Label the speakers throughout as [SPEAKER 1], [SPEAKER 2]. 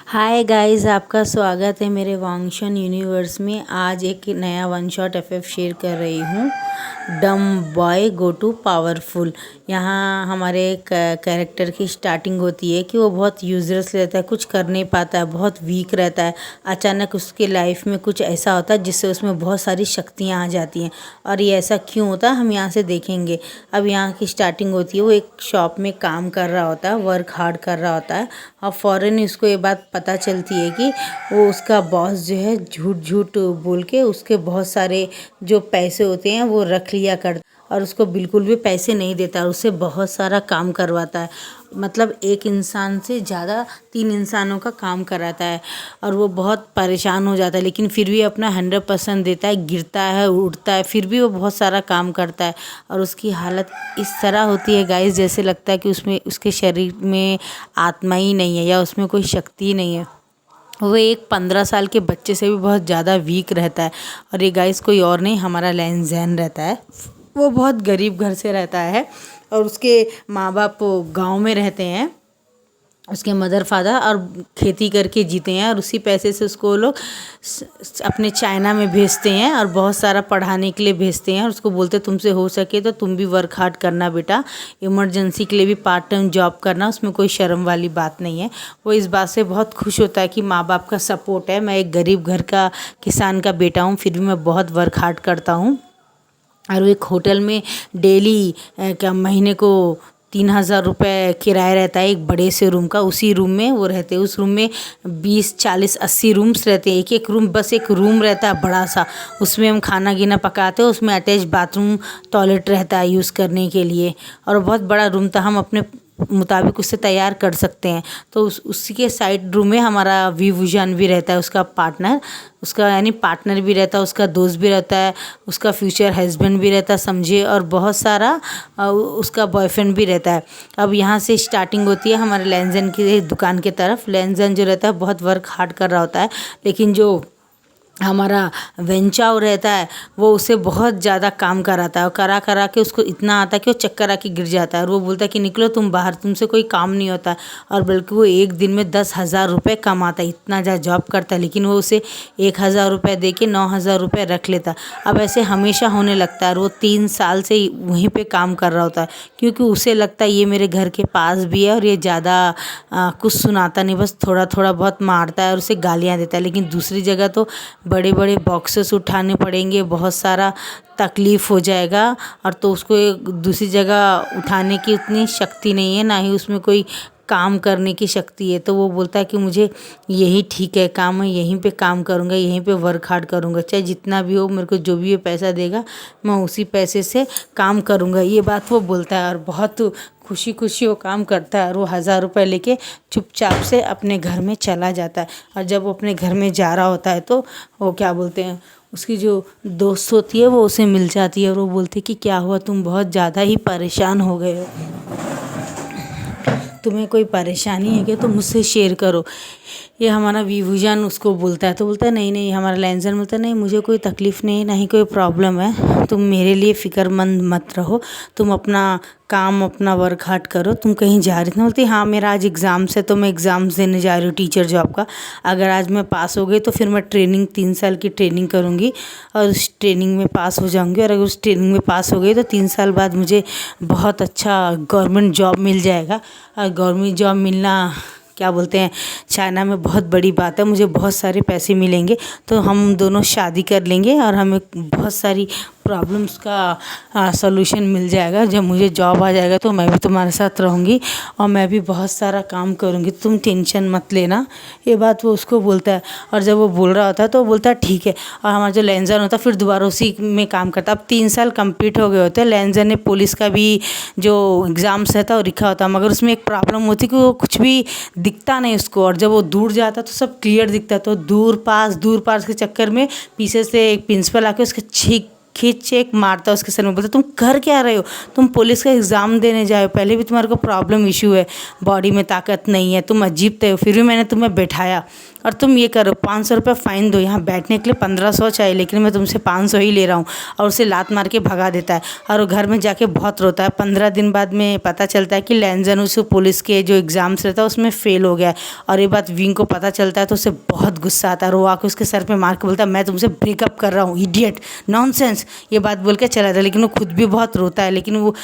[SPEAKER 1] Hi guys, आपका स्वागत है मेरे वांगशन यूनिवर्स में। आज एक नया वन शॉट एफएफ शेयर कर रही हूँ। डम बॉय गो टू पावरफुल। यहाँ हमारे कैरेक्टर की स्टार्टिंग होती है कि वो बहुत यूजलेस रहता है, कुछ कर नहीं पाता है, बहुत वीक रहता है। अचानक उसके लाइफ में कुछ ऐसा होता है जिससे उसमें बहुत सारी शक्तियाँ आ जाती हैं। और ये ऐसा क्यों होता है हम यहाँ से देखेंगे। अब यहाँ की स्टार्टिंग होती है, वो एक शॉप में काम कर रहा होता है, वर्क हार्ड कर रहा होता है। और फ़ौरन उसको ये बात पता चलती है कि वो उसका बॉस जो है झूठ झूठ बोल के उसके बहुत सारे जो पैसे होते हैं वो रख लिया कर, और उसको बिल्कुल भी पैसे नहीं देता और उससे बहुत सारा काम करवाता है। मतलब एक इंसान से ज़्यादा 3 इंसानों का काम कराता है और वो बहुत परेशान हो जाता है, लेकिन फिर भी अपना 100% देता है। गिरता है, उठता है, फिर भी वो बहुत सारा काम करता है। और उसकी हालत इस तरह होती है गाइस, जैसे लगता है कि उसमें उसके शरीर में आत्मा ही नहीं है या उसमें कोई शक्ति ही नहीं है। वो एक 15 साल के बच्चे से भी बहुत ज़्यादा वीक रहता है। और ये गाइस कोई और नहीं, हमारा लैनज़ैन रहता है। वो बहुत गरीब घर से रहता है और उसके माँ बाप गांव में रहते हैं। उसके मदर फादर और खेती करके जीते हैं और उसी पैसे से उसको लोग अपने चाइना में भेजते हैं और बहुत सारा पढ़ाने के लिए भेजते हैं। और उसको बोलते हैं तुमसे हो सके तो तुम भी वर्क हार्ड करना बेटा, इमरजेंसी के लिए भी पार्ट टाइम जॉब करना, उसमें कोई शर्म वाली बात नहीं है। वो इस बात से बहुत खुश होता है कि माँ बाप का सपोर्ट है। मैं एक गरीब घर का किसान का बेटा हूँ, फिर भी मैं बहुत वर्क हार्ड करता हूँ। और वो एक होटल में डेली क्या महीने को 3,000 रुपये किराया रहता है एक बड़े से रूम का। उसी रूम में वो रहते हैं। उस रूम में 20 40 80 रूम्स रहते हैं। एक एक रूम, बस एक रूम रहता है बड़ा सा, उसमें हम खाना गीना पकाते हैं। उसमें अटैच बाथरूम टॉयलेट रहता है यूज़ करने के लिए। और बहुत बड़ा रूम था, हम अपने मुताबिक उससे तैयार कर सकते हैं। तो उसी के साइड रूम में हमारा विभूषण भी रहता है, उसका पार्टनर, उसका यानी पार्टनर भी रहता है, उसका दोस्त भी रहता है, उसका फ्यूचर हस्बैंड भी रहता है समझिए, और बहुत सारा उसका बॉयफ्रेंड भी रहता है। अब यहाँ से स्टार्टिंग होती है हमारे लैनज़ैन की दुकान की तरफ। लैनज़ैन जो रहता है बहुत वर्क हार्ड कर रहा होता है, लेकिन जो हमारा वेंचाओ रहता है वो उसे बहुत ज़्यादा काम कराता है और करा करा के उसको इतना आता है कि वो चक्कर आके गिर जाता है। और वो बोलता है कि निकलो तुम बाहर, तुमसे कोई काम नहीं होता। और बल्कि वो एक दिन में 10,000 रुपये कमाता है, इतना ज़्यादा जॉब करता है, लेकिन वो उसे 1,000 रुपये दे के 9,000 रुपये रख लेता। अब ऐसे हमेशा होने लगता है और वो 3 साल से वहीं पर काम कर रहा होता है, क्योंकि उसे लगता है ये मेरे घर के पास भी है और ये ज़्यादा कुछ सुनाता नहीं, बस थोड़ा थोड़ा बहुत मारता है और उसे गालियाँ देता है। लेकिन दूसरी जगह तो बड़े बड़े बॉक्सेस उठाने पड़ेंगे, बहुत सारा तकलीफ़ हो जाएगा। और तो उसको एक दूसरी जगह उठाने की उतनी शक्ति नहीं है, ना ही उसमें कोई काम करने की शक्ति है। तो वो बोलता है कि मुझे यही ठीक है, काम है, यहीं पे काम करूँगा, यहीं पे वर्क हार्ड करूँगा, चाहे जितना भी हो, मेरे को जो भी ये पैसा देगा मैं उसी पैसे से काम करूँगा, ये बात वो बोलता है। और बहुत खुशी खुशी वो काम करता है और वो 1,000 रुपये लेके चुपचाप से अपने घर में चला जाता है। और जब वो अपने घर में जा रहा होता है तो वो क्या बोलते हैं, उसकी जो दोस्त होती है वो उसे मिल जाती है और वो बोलती है कि क्या हुआ, तुम बहुत ज़्यादा ही परेशान हो गए हो, तुम्हें कोई परेशानी है क्या, तो मुझसे शेयर करो। ये हमारा विभूषण उसको बोलता है। तो बोलता है नहीं नहीं, हमारा लैनज़ैन बोलता है नहीं, मुझे कोई तकलीफ़ नहीं, ना ही कोई प्रॉब्लम है, तुम मेरे लिए फ़िक्रमंद मत रहो, तुम अपना काम अपना वर्क हार्ड करो। तुम कहीं जा रही थी? बोलती हाँ मेरा आज एग्ज़ाम्स है तो मैं एग्ज़ाम्स देने जा रही हूँ टीचर जॉब का। अगर आज मैं पास हो गई तो फिर मैं ट्रेनिंग 3 साल की ट्रेनिंग करूँगी और उस ट्रेनिंग में पास हो जाऊँगी। और अगर उस ट्रेनिंग में पास हो गई तो 3 साल बाद मुझे बहुत अच्छा गवर्नमेंट जॉब मिल जाएगा। और गवर्नमेंट जॉब मिलना क्या बोलते हैं चाइना में बहुत बड़ी बात है, मुझे बहुत सारे पैसे मिलेंगे, तो हम दोनों शादी कर लेंगे और हमें बहुत सारी प्रॉब्लम्स का सॉल्यूशन मिल जाएगा। जब मुझे जॉब आ जाएगा तो मैं भी तुम्हारे साथ रहूँगी और मैं भी बहुत सारा काम करूँगी, तुम टेंशन मत लेना। ये बात वो उसको बोलता है। और जब वो बोल रहा होता है तो वो बोलता है ठीक है। और हमारा जो लैनज़ैन होता है फिर दोबारा उसी में काम करता है। अब 3 साल कंप्लीट हो गए होते हैं। लैनज़ैन ने पुलिस का भी जो एग्ज़ाम्स रहता है वो लिखा होता है, मगर उसमें एक प्रॉब्लम होती है कि वो कुछ भी दिखता नहीं उसको। और जब वो दूर जाता तो सब क्लियर दिखता है। तो दूर पास के चक्कर में पीछे से एक प्रिंसिपल आके उसके खींच एक मारता है उसके सर में, बोलता तुम कर क्या रहे हो, तुम पुलिस का एग्ज़ाम देने जाओ, पहले भी तुम्हारे को प्रॉब्लम इशू है, बॉडी में ताकत नहीं है, तुम अजीब थे, फिर भी मैंने तुम्हें बैठाया। और तुम ये करो 500 रुपये फ़ाइन दो, यहाँ बैठने के लिए 1500 चाहिए लेकिन मैं तुमसे 500 ही ले रहा हूँ। और उसे लात मार के भगा देता है और वो घर में जाके बहुत रोता है। 15 दिन बाद में पता चलता है कि लैंजन उस पुलिस के जो एग्ज़ाम्स रहता है उसमें फ़ेल हो गया है। और ये बात विंग को पता चलता है तो उसे बहुत गुस्सा आता है और वो आके उसके सर पे मार के बोलता है मैं तुमसे ब्रेकअप कर रहा हूँ, इडियट, नॉनसेंस, ये बात बोल के चला जाता है। लेकिन वो खुद भी बहुत रोता है, लेकिन वो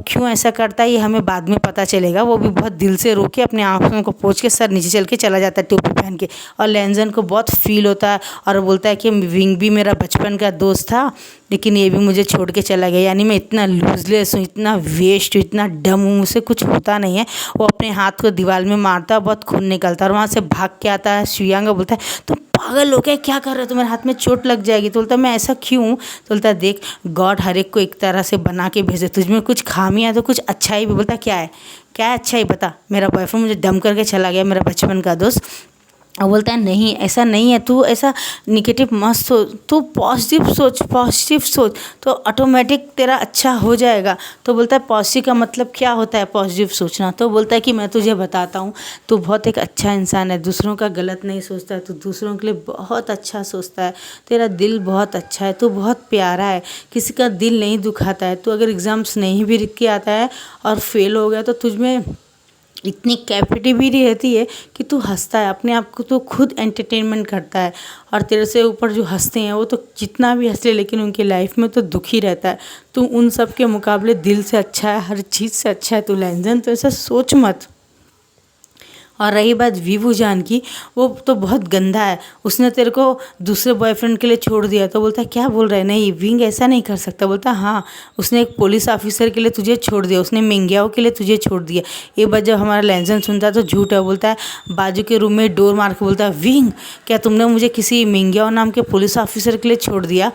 [SPEAKER 1] क्यों ऐसा करता है ये हमें बाद में पता चलेगा। वो भी बहुत दिल से रो के अपने आँखों को पोंछ के सर नीचे चल के चला जाता है टोपी पहन के। और लैंजन को बहुत फील होता है और बोलता है कि विंग भी मेरा बचपन का दोस्त था लेकिन ये भी मुझे छोड़ के चला गया, यानी मैं इतना लूजलेस हूँ, इतना वेस्ट हूँ, इतना डम हूँ, मुझसे कुछ होता नहीं है। वो अपने हाथ को दीवार में मारता है, बहुत खून निकलता है और वहाँ से भाग के आता है। शुयांग बोलता है तुम पागल हो क्या कर रहे हो, तुम्हारे हाथ में चोट लग जाएगी। तो बोलता है मैं ऐसा क्यों। तो बोलता है देख गॉड हर एक को एक तरह से बना के भेजे, तुझमें कुछ खामियां तो कुछ अच्छाई भी। बोलता क्या है, क्या है अच्छाई बता। मेरा बॉयफ्रेंड मुझे डम करके चला गया, मेरा बचपन का दोस्त। और बोलता है नहीं ऐसा नहीं है, तू ऐसा निगेटिव मत सोच, तू पॉजिटिव सोच, पॉजिटिव सोच तो ऑटोमेटिक तेरा अच्छा हो जाएगा। तो बोलता है पॉजिटिव का मतलब क्या होता है पॉजिटिव सोचना। तो बोलता है कि मैं तुझे बताता हूँ, तू बहुत एक अच्छा इंसान है, दूसरों का गलत नहीं सोचता है, तू दूसरों के लिए बहुत अच्छा सोचता है, तेरा दिल बहुत अच्छा है, तू बहुत प्यारा है, किसी का दिल नहीं दुखाता है। तू अगर एग्ज़ाम्स नहीं भी लिख के आता है और फेल हो गया तो तुझमें इतनी कैपेबिलिटी रहती है कि तू हंसता है, अपने आप को तो खुद एंटरटेनमेंट करता है। और तेरे से ऊपर जो हंसते हैं वो तो जितना भी हंस ले लेकिन उनकी लाइफ में तो दुखी रहता है। तू उन सब के मुकाबले दिल से अच्छा है, हर चीज़ से अच्छा है तू लैंजन, तो ऐसा सोच मत। और रही बात वीवू जान की, वो तो बहुत गंदा है, उसने तेरे को दूसरे बॉयफ्रेंड के लिए छोड़ दिया। तो बोलता है क्या बोल रहा है, नहीं विंग ऐसा नहीं कर सकता। बोलता हाँ उसने एक पुलिस ऑफिसर के लिए तुझे छोड़ दिया, उसने मिंग्याओ के लिए तुझे छोड़ दिया। ये बात जब हमारा लैंजन सुनता है तो झूठ है। बोलता है बाजू के रूम में डोर मार के बोलता है विंग क्या तुमने मुझे किसी मिंग्याओ नाम के पुलिस ऑफिसर के लिए छोड़ दिया।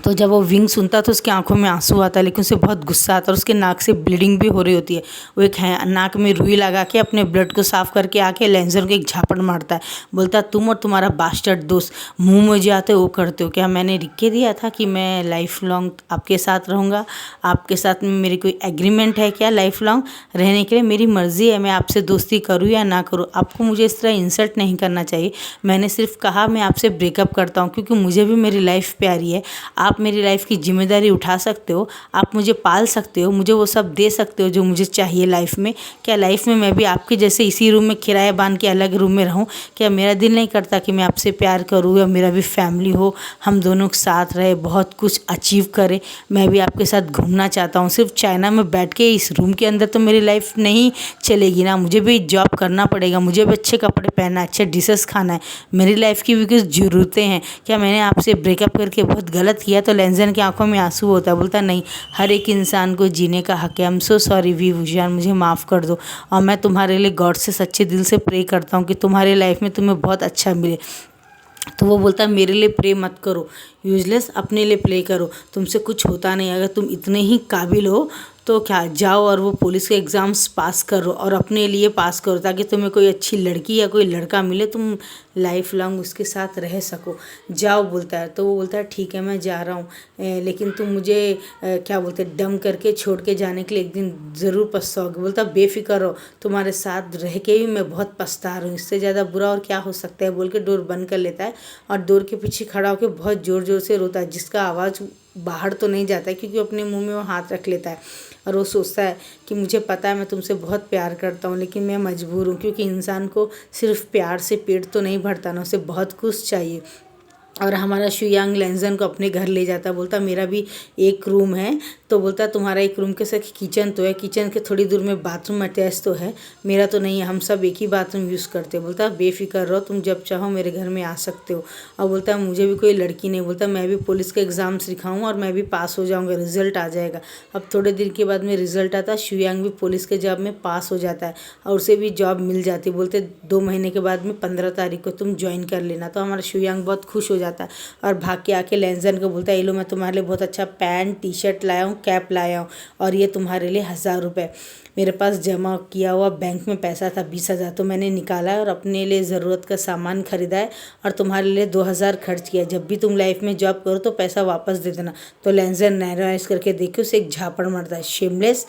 [SPEAKER 1] तो जब वो विंग सुनता तो उसकी आंखों में आंसू आता है, लेकिन उसे बहुत गुस्सा आता है और उसके नाक से ब्लीडिंग भी हो रही होती है। वो एक नाक में रुई लगा के अपने ब्लड को साफ करके आके लैंजर को एक झापड़ मारता है। बोलता है तुम और तुम्हारा बास्टर्ड दोस्त मुंह में जो आते हो वो करते हो, क्या मैंने लिख के दिया था कि मैं लाइफ लॉन्ग आपके साथ रहूँगा, आपके साथ में मेरी कोई एग्रीमेंट है क्या लाइफ लॉन्ग रहने के लिए। मेरी मर्ज़ी है मैं आपसे दोस्ती करूँ या ना करूँ, आपको मुझे इस तरह इंसल्ट नहीं करना चाहिए। मैंने सिर्फ कहा मैं आपसे ब्रेकअप करता हूँ क्योंकि मुझे भी मेरी लाइफ प्यारी है, आप मेरी लाइफ की जिम्मेदारी उठा सकते हो, आप मुझे पाल सकते हो, मुझे वो सब दे सकते हो जो मुझे चाहिए लाइफ में। क्या लाइफ में मैं भी आपके जैसे इसी रूम में किराया बांध के अलग रूम में रहूं। क्या मेरा दिल नहीं करता कि मैं आपसे प्यार करूं या मेरा भी फैमिली हो, हम दोनों के साथ रहे, बहुत कुछ अचीव करें। मैं भी आपके साथ घूमना चाहता हूँ, सिर्फ चाइना में बैठ के इस रूम के अंदर तो मेरी लाइफ नहीं चलेगी ना, मुझे भी जॉब करना पड़ेगा, मुझे भी अच्छे कपड़े पहनना है, अच्छे डिशेस खाना है, मेरी लाइफ की भी कुछ ज़रूरतें हैं। क्या मैंने आपसे ब्रेकअप करके बहुत गलत किया। तो लैंजन की आंखों में आंसू होता है। बोलता नहीं हर एक इंसान को जीने का हक है, आई एम सो सॉरी वीवू जान, मुझे माफ़ कर दो और मैं तुम्हारे लिए गॉड से सच्चे दिल से प्रे करता हूँ कि तुम्हारी लाइफ में तुम्हें बहुत अच्छा मिले। तो वो बोलता है मेरे लिए प्रे मत करो, यूजलेस, अपने लिए प्रे करो, तुमसे कुछ होता नहीं, अगर तुम इतने ही काबिल हो तो क्या जाओ और वो पुलिस के एग्ज़ाम्स पास करो और अपने लिए पास करो ताकि तुम्हें कोई अच्छी लड़की या कोई लड़का मिले, तुम लाइफ लॉन्ग उसके साथ रह सको, जाओ बोलता है। तो वो बोलता है ठीक है मैं जा रहा हूँ, लेकिन तुम मुझे क्या बोलते हैं डम करके छोड़ के जाने के लिए एक दिन ज़रूर पछताओगे। बोलता बेफिक्र हो, तुम्हारे साथ रह के भी मैं बहुत पछता रहा हूँ, इससे ज़्यादा बुरा और क्या हो सकता है बोल के डोर बंद कर लेता है और डोर के पीछे खड़ा होकर बहुत ज़ोर ज़ोर से रोता है, जिसका आवाज़ बाहर तो नहीं जाता है क्योंकि अपने मुंह में वो हाथ रख लेता है। और वो सोचता है कि मुझे पता है मैं तुमसे बहुत प्यार करता हूँ लेकिन मैं मजबूर हूँ, क्योंकि इंसान को सिर्फ प्यार से पेट तो नहीं भरता ना, उसे बहुत कुछ चाहिए। और हमारा शुयांग लैंजन को अपने घर ले जाता है। बोलता मेरा भी एक रूम है। तो बोलता तुम्हारा एक रूम के साथ किचन तो है, किचन के थोड़ी दूर में बाथरूम अटैच तो है, मेरा तो नहीं है, हम सब एक ही बाथरूम यूज़ करते हैं। बोलता बेफिक्र रहो, तुम जब चाहो मेरे घर में आ सकते हो। और बोलता मुझे भी कोई लड़की नहीं, बोलता मैं भी पुलिस के एग्ज़ाम सिखाऊँ और मैं भी पास हो जाऊँगा, रिजल्ट आ जाएगा। अब थोड़े दिन के बाद में रिजल्ट आता है, शुयांग भी पुलिस के जॉब में पास हो जाता है और उसे भी जॉब मिल जाती है। बोलते 2 महीने के बाद में 15 तारीख को तुम ज्वाइन कर लेना। तो हमारा शुयांग बहुत खुश हो जाता है और भाग के आके लैंजन को बोलता है ये लो मैं तुम्हारे लिए बहुत अच्छा पैंट टी शर्ट लाया हूँ, कैप लाया हूँ और ये तुम्हारे लिए 1000 रुपये, मेरे पास जमा किया हुआ बैंक में पैसा था 20,000, तो मैंने निकाला है और अपने लिए ज़रूरत का सामान खरीदा है और तुम्हारे लिए 2,000 खर्च किया, जब भी तुम लाइफ में जॉब करो तो पैसा वापस दे देना। तो लैंजन नाराज करके देखो उसे एक झापड़ मारता है, शेमलेस,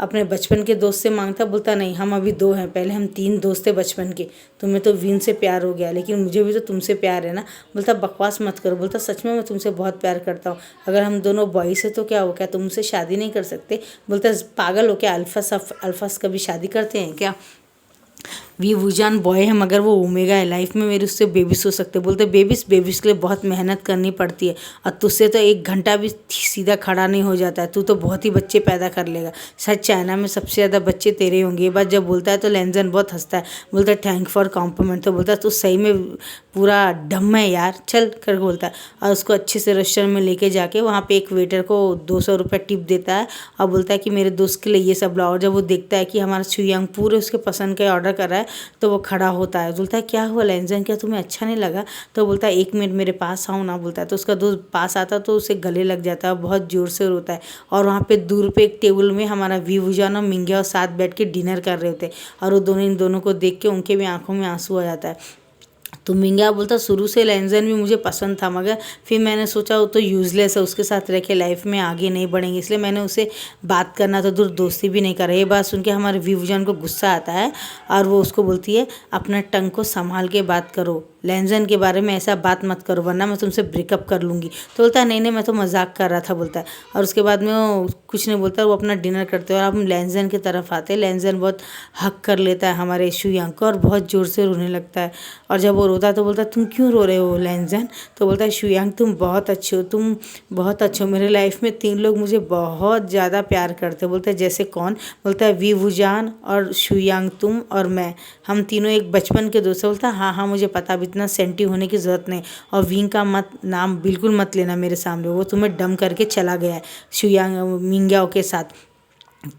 [SPEAKER 1] अपने बचपन के दोस्त से मांगता, बोलता नहीं हम अभी 2 हैं, पहले हम 3 दोस्त थे बचपन के, तुम्हें तो विन से प्यार हो गया लेकिन मुझे भी तो तुमसे प्यार है ना। बोलता बकवास मत करो, बोलता सच में मैं तुमसे बहुत प्यार करता हूँ, अगर हम दोनों बॉयज़ है तो क्या हो, क्या तुमसे शादी नहीं कर सकते। बोलता पागल हो क्या, अल्फास कभी शादी करते हैं क्या। वी वुजान बॉय है मगर वो ओमेगा है, लाइफ में मेरे उससे बेबीज हो सकते। बोलते बेबीज के लिए बहुत मेहनत करनी पड़ती है और तुझसे तो 1 घंटा भी सीधा खड़ा नहीं हो जाता है, तू तो बहुत ही बच्चे पैदा कर लेगा। शायद चाइना में सबसे ज़्यादा बच्चे तेरे होंगे। ये बात जब बोलता है तो लेंजन बहुत हंसता है, बोलता है थैंक फॉर कॉम्प्लीमेंट। तो बोलता है तू सही में पूरा डम है यार, चल कर बोलता है। और उसको अच्छे से रेस्टोरेंट में लेके जाके वहाँ पे एक वेटर को 200 रुपये टिप देता है और बोलता है कि मेरे दोस्त के लिए ये सब लाओ। और जब वो देखता है कि हमारा शुयांग पूरे उसके पसंद का ऑर्डर कर रहा है तो वो खड़ा होता है। बोलता है क्या हुआ लेंजन, क्या तुम्हें अच्छा नहीं लगा। तो बोलता है 1 मिनट मेरे पास आओ ना। बोलता है तो उसका दोस्त पास आता तो उसे गले लग जाता है, बहुत ज़ोर से रोता है। और वहाँ पे दूर पे एक टेबल में हमारा वी वुजान और मिंग्या और साथ बैठ के डिनर कर रहे होते, और वो दोनों इन दोनों को देख के उनके भी आंखों में आंसू आ जाता है। तो मिंग्या बोलता शुरू से लेंजन भी मुझे पसंद था, मगर फिर मैंने सोचा वो तो यूज़लेस है, उसके साथ रह के लाइफ में आगे नहीं बढ़ेंगे, इसलिए मैंने उसे बात करना तो दूर दोस्ती भी नहीं करा। ये बात सुन के हमारे वी वुजान को गुस्सा आता है और वो उसको बोलती है अपना टंग को संभाल के बात करो, लेंजन के बारे में ऐसा बात मत करो वरना मैं तुमसे ब्रेकअप कर लूँगी। तो बोलता है नहीं मैं तो मजाक कर रहा था, बोलता है। और उसके बाद में वो कुछ नहीं बोलता, वो अपना डिनर करते हैं और हम लेंजन की तरफ आते हैं। लेंजन बहुत हक कर लेता है हमारे शुयांग को और बहुत ज़ोर से रोने लगता है। और जब वो रोता है तो बोलता है तुम क्यों रो रहे हो लेंजन। तो बोलता है शुयांग तुम बहुत अच्छे हो, तुम बहुत अच्छे हो, मेरे लाइफ में 3 लोग मुझे बहुत ज़्यादा प्यार करते हो। बोलता है जैसे कौन। बोलता है वी वुजान और शुयांग, तुम और मैं, हम तीनों एक बचपन के दोस्त। बोलता है हाँ मुझे पता, अब इतना सेंटी होने की ज़रूरत नहीं, और विंग का नाम बिल्कुल मत लेना मेरे सामने, वो तुम्हें डम करके चला गया है शुयांग मिंग्याओ के साथ।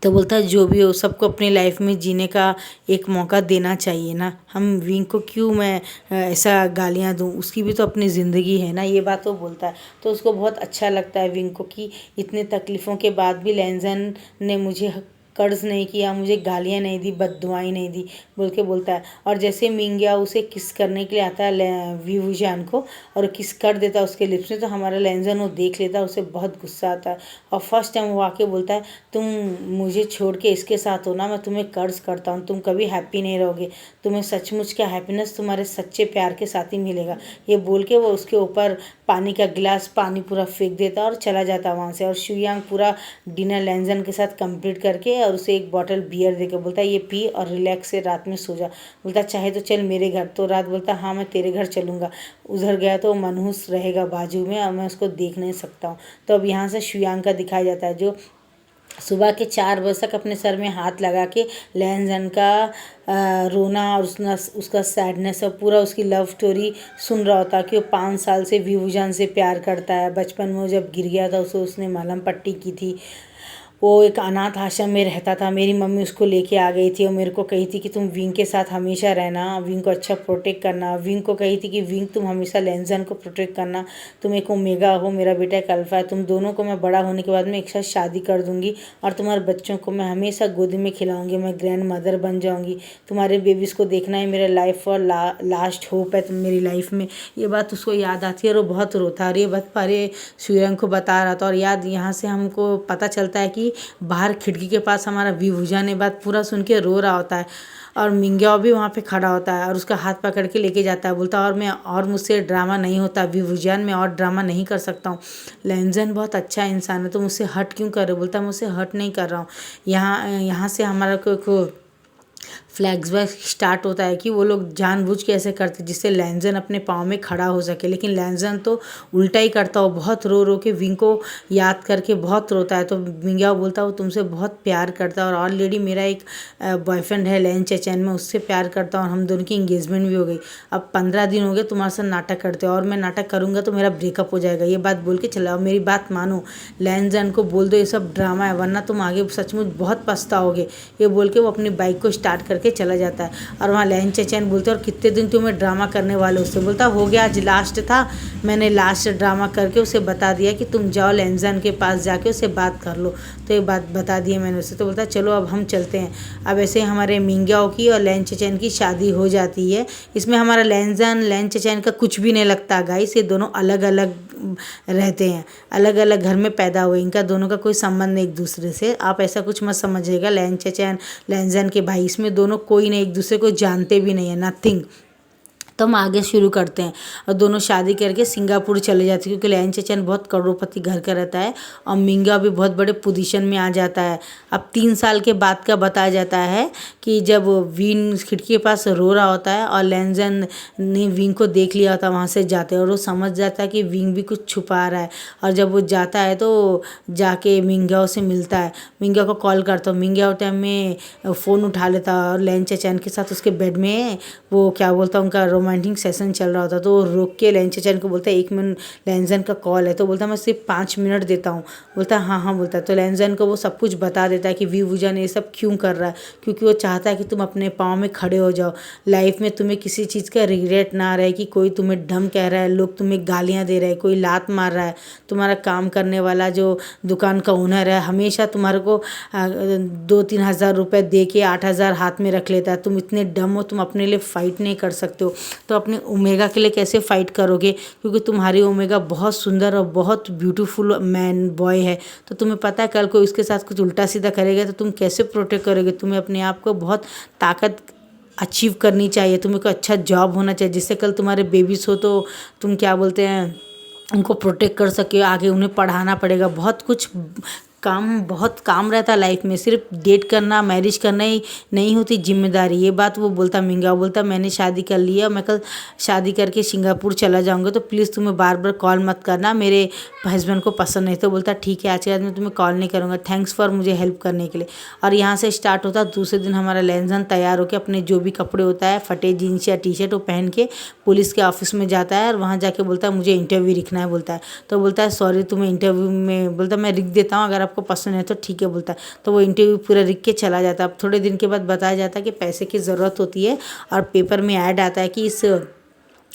[SPEAKER 1] तो बोलता है जो भी हो सबको अपनी लाइफ में जीने का एक मौका देना चाहिए ना, हम विंग को क्यों मैं ऐसा गालियाँ दूँ, उसकी भी तो अपनी ज़िंदगी है ना। ये बात वो बोलता है तो उसको बहुत अच्छा लगता है विंग को कि इतने तकलीफ़ों के बाद भी लेंजन ने मुझे कर्ज नहीं किया, मुझे गालियाँ नहीं दी, बददुआएं नहीं दी बोल के बोलता है। और जैसे मिंग्या उसे किस करने के लिए आता है वी वुजान को और किस कर देता है उसके लिप्स में, तो हमारा लेंजन वो देख लेता है, उसे बहुत गुस्सा आता है। और फर्स्ट टाइम वो आके बोलता है तुम मुझे छोड़ के इसके साथ हो ना, मैं तुम्हें कर्ज करता हूँ, तुम कभी हैप्पी नहीं रहोगे, तुम्हें सचमुच का हैप्पीनेस तुम्हारे सच्चे प्यार के साथ ही मिलेगा। ये बोल के वो उसके ऊपर पानी का गिलास पानी पूरा फेंक देता और चला जाता वहाँ से। और शुयांग पूरा डिनर लेंजन के साथ कंप्लीट करके और उसे एक बॉटल बियर देकर बोलता है ये पी और रिलैक्स से रात में सो जा। बोलता चाहे तो चल मेरे घर। तो रात बोलता हाँ मैं तेरे घर चलूँगा। उधर गया तो मनहूस रहेगा बाजू में और मैं उसको देख नहीं सकता हूँ। तो अब यहाँ से शुयांग का दिखाया जाता है जो सुबह के 4 बजे तक अपने सर में हाथ लगा के लेंजन का रोना और उसका सैडनेस और पूरा उसकी लव स्टोरी सुन रहा होता कि वो 5 साल से वी वुजान से प्यार करता है। बचपन में वो जब गिर गया था उसने मलहम पट्टी की थी, वो एक अनाथ आश्रम में रहता था, मेरी मम्मी उसको लेके आ गई थी और मेरे को कही थी कि तुम विंग के साथ हमेशा रहना, विंग को अच्छा प्रोटेक्ट करना। विंग को कही थी कि विंग तुम हमेशा लेंजन को प्रोटेक्ट करना, तुम एक ओमेगा हो, मेरा बेटा एक अल्फा है, तुम दोनों को मैं बड़ा होने के बाद में एक साथ शादी कर दूंगी और तुम्हारे बच्चों को मैं हमेशा गोदी में खिलाऊंगी, मैं ग्रैंड मदर बन जाऊँगी, तुम्हारे बेबीज़ को देखना है मेरा लाइफ और लास्ट होप है तुम मेरी लाइफ में। ये बात उसको याद आती है और वो बहुत रोता है। ये बात पारे शुयांग को बता रहा था और याद यहाँ से हमको पता चलता है कि बाहर खिड़की के पास हमारा वी वुजान ने बात पूरा सुन के रो रहा होता है और मिंग्याओ भी वहाँ पे खड़ा होता है और उसका हाथ पकड़ के लेके जाता है। बोलता और मुझसे ड्रामा नहीं होता वी वुजान, में और ड्रामा नहीं कर सकता हूँ। लेंजन बहुत अच्छा इंसान है, तो मुझसे हट क्यों कर रहे हो। बोलता मुझसे हट नहीं कर रहा हूँ। यहाँ से हमारा को फ्लैशबैक स्टार्ट होता है कि वो लोग जानबूझ के ऐसे करते जिससे लेंजन अपने पाँव में खड़ा हो सके, लेकिन लेंजन तो उल्टा ही करता हो, बहुत रो रो के विंग को याद करके बहुत रोता है। तो मिंग्याओ बोलता है वो तुमसे बहुत प्यार करता है और ऑलरेडी मेरा एक बॉयफ्रेंड है लेन चेचेन, मैं उससे प्यार करता हूँ और हम दोनों की इंगेजमेंट भी हो गई। अब 15 दिन हो गए तुम्हारे साथ नाटक करते और मैं नाटक करूँगा तो मेरा ब्रेकअप हो जाएगा। ये बात बोल के चला, मेरी बात मानो, लेंजन को बोल दो ये सब ड्रामा है वरना तुम आगे सचमुच बहुत पछताओगे। ये बोल के वो अपनी बाइक को स्टार्ट करके करके चला जाता है। और वहाँ लैन चेचैन बोलते हैं और कितने दिन तुम्हें ड्रामा करने वाले हो। उससे बोलता हो गया, आज लास्ट था, मैंने लास्ट ड्रामा करके उसे बता दिया कि तुम जाओ लैंजन के पास जाके उससे बात कर लो। तो ये बात बता दी है मैंने उसे। तो बोलता चलो अब हम चलते हैं। अब ऐसे हमारे मिंग्याओ की और लैन चेचैन की शादी हो जाती है। इसमें हमारा लैन चेचैन का कुछ भी नहीं लगता गाइस। ये दोनों अलग अलग रहते हैं, अलग अलग घर में पैदा हुए। इनका दोनों का कोई संबंध नहीं एक दूसरे से। आप ऐसा कुछ मत समझिएगा। लैन चेचैन लैंजन के भाई, इसमें दोनों कोई नहीं, एक दूसरे को जानते भी नहीं है, नथिंग। तो हम आगे शुरू करते हैं। और दोनों शादी करके सिंगापुर चले जाते हैं, क्योंकि लैन चेचैन बहुत करोड़पति घर का रहता है और मिंगा भी बहुत बड़े पोजीशन में आ जाता है। अब 3 साल के बाद का बताया जाता है कि जब विन खिड़की के पास रो रहा होता है और लैंजन ने विंग को देख लिया होता है, वहाँ से जाते हैं और वो समझ जाता है कि विंग भी कुछ छुपा रहा है। और जब वो जाता है तो जाके मिंगाओ से मिलता है, मिंगा को कॉल करता है। मिंगा टाइम में फ़ोन उठा लेता है और लैन चेचैन के साथ उसके बेड में वो क्या बोलता है, उनका रोमांटिक सेशन चल रहा होता। तो वो रोक के लैन चेचैन को बोलता है 1 मिनट, लैंजन का कॉल है। तो बोलता मैं सिर्फ 5 मिनट देता हूँ। बोलता हाँ हाँ बोलता है। तो लैंजन को वो सब कुछ बता देता है कि वी वूजन ये सब क्यों कर रहा है, क्योंकि वो चाहता है कि तुम अपने पाँव में खड़े हो जाओ, लाइफ में तुम्हें किसी चीज़ का रिग्रेट ना रहे कि कोई तुम्हें डम कह रहा है, लोग तुम्हें गालियाँ दे रहे हैं, कोई लात मार रहा है। तुम्हारा काम करने वाला जो दुकान का ओनर है हमेशा तुम्हारे को 2-3 हज़ार रुपये दे के 8,000 हाथ में रख लेता है। तुम इतने डम हो, तुम अपने लिए फ़ाइट नहीं कर सकते हो, तो अपने ओमेगा के लिए कैसे फ़ाइट करोगे, क्योंकि तुम्हारी ओमेगा बहुत सुंदर और बहुत ब्यूटीफुल मैन बॉय है। तो तुम्हें पता है कल को इसके साथ कुछ उल्टा सीधा करेगा तो तुम कैसे प्रोटेक्ट करोगे। तुम्हें अपने आप को बहुत ताकत अचीव करनी चाहिए, तुम्हें कोई अच्छा जॉब होना चाहिए जिससे कल तुम्हारे बेबीज हो तो तुम क्या बोलते हैं उनको प्रोटेक्ट कर सके। आगे उन्हें पढ़ाना पड़ेगा, बहुत काम रहता है लाइफ में। सिर्फ डेट करना, मैरिज करना ही नहीं होती जिम्मेदारी। ये बात वो बोलता, मिंगा बोलता मैंने शादी कर लिया, मैं कल शादी करके सिंगापुर चला जाऊंगा, तो प्लीज़ तुम्हें बार बार कॉल मत करना, मेरे हस्बैंड को पसंद नहीं। तो बोलता ठीक है, आज के बाद मैं तुम्हें कॉल नहीं करूँगा, थैंक्स फॉर मुझे हेल्प करने के लिए। और यहाँ से स्टार्ट होता दूसरे दिन हमारा लैंजन तैयार होकर अपने जो भी कपड़े होता है, फटे जीन्स या टी शर्ट, वो पहन के पुलिस के ऑफिस में जाता है और वहाँ जाके बोलता है मुझे इंटरव्यू लिखना है। बोलता है तो बोलता है सॉरी तुम्हें इंटरव्यू में, बोलता मैं लिख देता हूँ, अगर आपको पसंद है तो ठीक है। बोलता है तो वो इंटरव्यू पूरा लिख के चला जाता है। अब थोड़े दिन के बाद बताया जाता है कि पैसे की ज़रूरत होती है और पेपर में ऐड आता है कि इस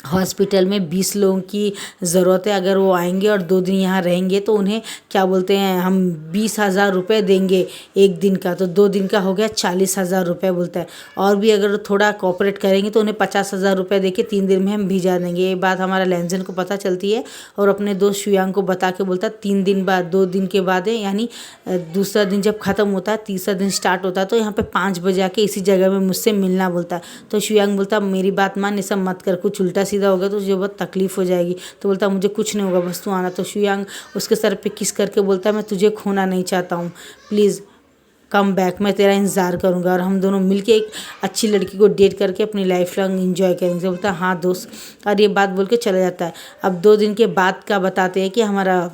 [SPEAKER 1] हॉस्पिटल में 20 लोगों की ज़रूरत है, अगर वो आएंगे और 2 दिन यहाँ रहेंगे तो उन्हें क्या बोलते हैं हम 20,000 रुपये देंगे 1 दिन का। तो 2 दिन का हो गया 40,000 रुपये। बोलता है और भी अगर थोड़ा कोऑपरेट करेंगे तो उन्हें 50,000 रुपये दे के 3 दिन में हम भिजा देंगे। ये बात हमारा लैंजन को पता चलती है और अपने दोस्त शुयांग को बता के बोलता है 3 दिन बाद, 2 दिन के बाद है, यानी दूसरा दिन जब ख़त्म होता है तीसरा दिन स्टार्ट होता है, तो यहाँ पर 5 बजे आके इसी जगह में मुझसे मिलना। बोलता है तो शुयांग बोलता मेरी बात मान, ये सब मत कर, कुछ उल्टा सीधा होगा तो तुझे बहुत तकलीफ हो जाएगी। तो बोलता मुझे कुछ नहीं होगा, बस तू आना। तो शुयांग उसके सर पे किस करके बोलता है मैं तुझे खोना नहीं चाहता हूँ, प्लीज़ कम बैक, मैं तेरा इंतज़ार करूँगा और हम दोनों मिलके एक अच्छी लड़की को डेट करके अपनी लाइफ लॉन्ग एंजॉय करेंगे। तो बोलता हाँ दोस्त, और ये बात बोल के चला जाता है। अब 2 दिन के बाद का बताते हैं कि हमारा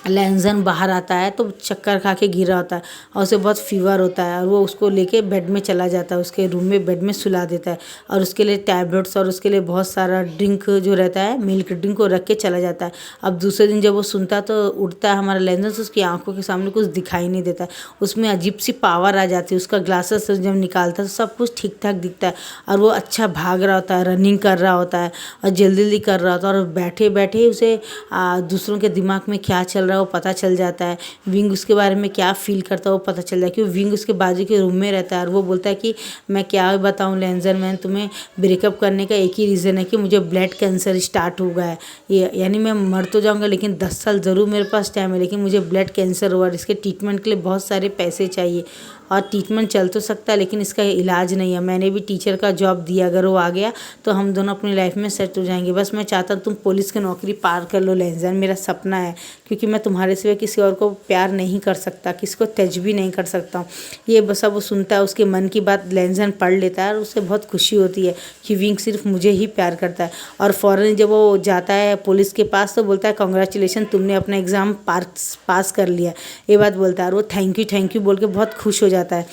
[SPEAKER 1] लैंजन बाहर आता है तो चक्कर खा के गिरा होता है और उसे बहुत फीवर होता है और वो उसको लेके बेड में चला जाता है, उसके रूम में बेड में सुला देता है और उसके लिए टैबलेट्स और उसके लिए बहुत सारा ड्रिंक जो रहता है मिल्क ड्रिंक को रख के चला जाता है। अब दूसरे दिन जब वो सुनता तो उठता है हमारा लैंजन, तो उसकी आंखों के सामने कुछ दिखाई नहीं देता है, उसमें अजीब सी पावर आ जाती है। उसका ग्लासेस जब निकालता है तो सब कुछ ठीक ठाक दिखता है और वो अच्छा भाग रहा होता है, रनिंग कर रहा होता है और जल्दी जल्दी कर रहा होता है और बैठे बैठे उसे दूसरों के दिमाग में क्या चल रहा है वो पता चल जाता है। विंग उसके बारे में क्या फील करता है वो पता चल जाता है, क्योंकि विंग उसके बाजू के रूम में रहता है और वो बोलता है कि मैं क्या बताऊं लैंजन, मैं तुम्हें ब्रेकअप करने का एक ही रीज़न है कि मुझे ब्लड कैंसर स्टार्ट हो गया है, यानी मैं मर तो जाऊंगा लेकिन 10 साल ज़रूर मेरे पास टाइम है, लेकिन मुझे ब्लड कैंसर हुआ और इसके ट्रीटमेंट के लिए बहुत सारे पैसे चाहिए और ट्रीटमेंट चल तो सकता है लेकिन इसका इलाज नहीं है। मैंने भी टीचर का जॉब दिया, अगर वो आ गया तो हम दोनों अपनी लाइफ में सेट हो जाएंगे। बस मैं चाहता हूँ तुम पुलिस की नौकरी पार कर लो लैंजन, मेरा सपना है, क्योंकि मैं तुम्हारे सिवा किसी और को प्यार नहीं कर सकता, किसी को तज भी नहीं कर सकता हूँ। ये बस अब वो सुनता है, उसके मन की बात लैंजन पढ़ लेता है और उसे बहुत खुशी होती है कि विंग सिर्फ मुझे ही प्यार करता है। और फ़ौरन जब वो जाता है पुलिस के पास तो बोलता है कॉन्ग्रेचुलेसन, तुमने अपना एग्ज़ाम पास कर लिया, ये बात बोलता है और वो थैंक यू बोल के बहुत खुश हो जाता है।